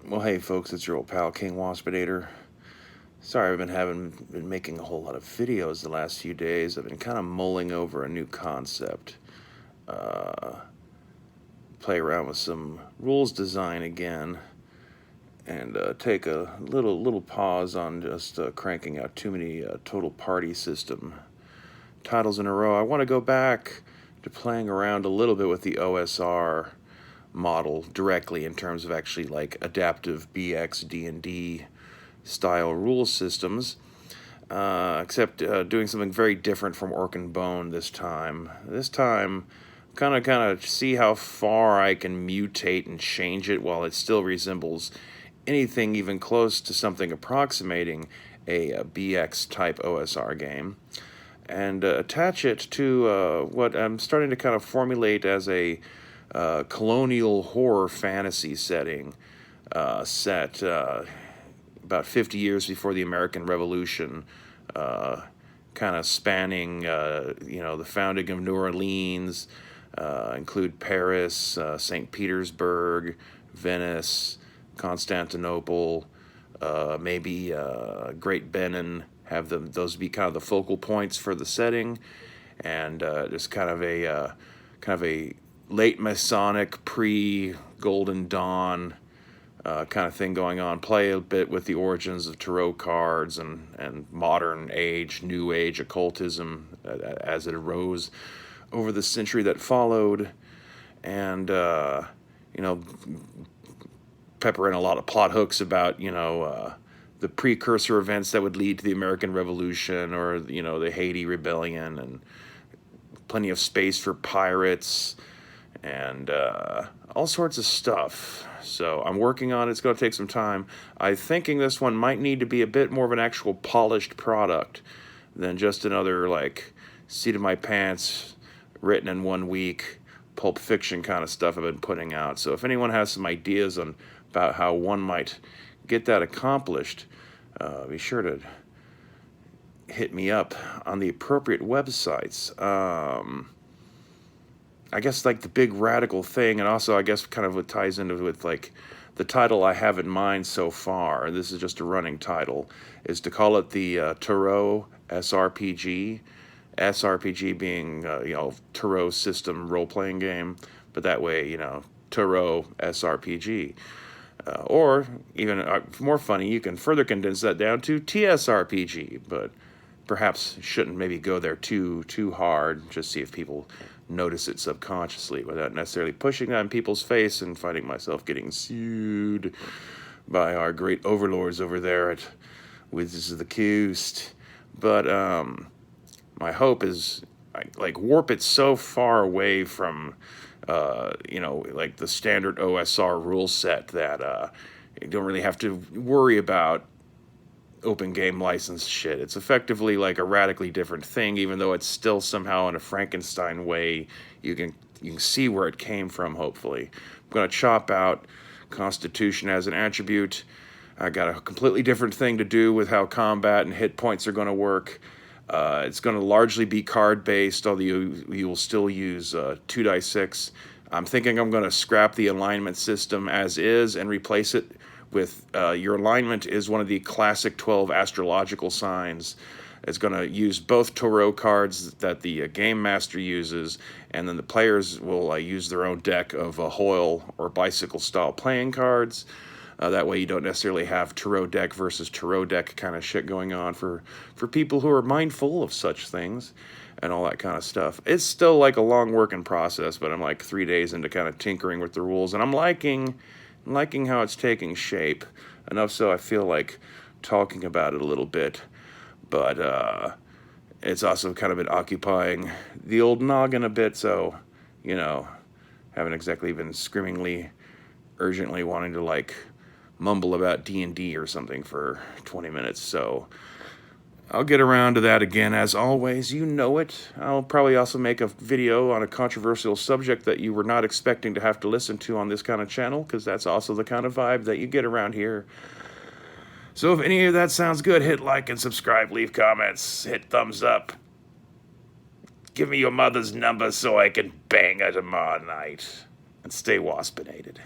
Well, hey folks, it's your old pal King Waspinator. Sorry, I've been making a whole lot of videos the last few days. I've been kind of mulling over a new concept. Uh, Play around with some rules design again, and take a little pause on just cranking out too many total party system titles in a row. I want to go back to playing around a little bit with the OSR model directly in terms of actually like adaptive BX D&D style rule systems, except doing something very different from Orc and Bone this time. This time, kind of see how far I can mutate and change it while it still resembles anything even close to something approximating a BX type OSR game, and attach it to what I'm starting to kind of formulate as a colonial horror fantasy setting, set about 50 years before the American Revolution, kind of spanning, the founding of New Orleans, include Paris, St. Petersburg, Venice, Constantinople, maybe Great Benin, have those be kind of the focal points for the setting, and just kind of a late Masonic, pre-Golden Dawn kind of thing going on. Play a bit with the origins of tarot cards and modern age, new age occultism as it arose over the century that followed, and pepper in a lot of plot hooks about the precursor events that would lead to the American Revolution, or the Haiti Rebellion, and plenty of space for pirates and all sorts of stuff. So I'm working on it. It's going to take some time. I'm thinking this one might need to be a bit more of an actual polished product than just another, like, seat of my pants, written in 1 week, Pulp Fiction kind of stuff I've been putting out. So if anyone has some ideas about how one might get that accomplished, be sure to hit me up on the appropriate websites. I guess like the big radical thing, and also I guess kind of what ties into with like the title I have in mind so far, and this is just a running title, is to call it the Tarot SRPG. SRPG being Tarot system role playing game, but that way Tarot SRPG. Or even more funny, you can further condense that down to TSRPG, but perhaps shouldn't maybe go there too hard. Just see if people notice it subconsciously without necessarily pushing that in people's face and finding myself getting sued by our great overlords over there at Wizards of the Coast. But my hope is like warp it so far away from like the standard OSR rule set that you don't really have to worry about open game license shit. It's effectively like a radically different thing, even though it's still somehow in a Frankenstein way. You can see where it came from, hopefully. I'm going to chop out Constitution as an attribute. I got a completely different thing to do with how combat and hit points are going to work. It's going to largely be card-based, although you will still use 2d6. I'm thinking I'm going to scrap the alignment system as is and replace it with your alignment is one of the classic 12 astrological signs. It's going to use both tarot cards that the game master uses, and then the players will use their own deck of Hoyle or bicycle style playing cards. That way you don't necessarily have tarot deck versus tarot deck kind of shit going on for people who are mindful of such things and all that kind of stuff. It's still like a long working process, but I'm like 3 days into kind of tinkering with the rules, and I'm liking how it's taking shape, enough so I feel like talking about it a little bit. But it's also kind of been occupying the old noggin a bit, so haven't exactly been screamingly urgently wanting to like mumble about D&D or something for 20 minutes. So I'll get around to that again, as always. You know it. I'll probably also make a video on a controversial subject that you were not expecting to have to listen to on this kind of channel, because that's also the kind of vibe that you get around here. So if any of that sounds good, hit like and subscribe, leave comments, hit thumbs up. Give me your mother's number so I can bang her tomorrow night. And stay waspinated.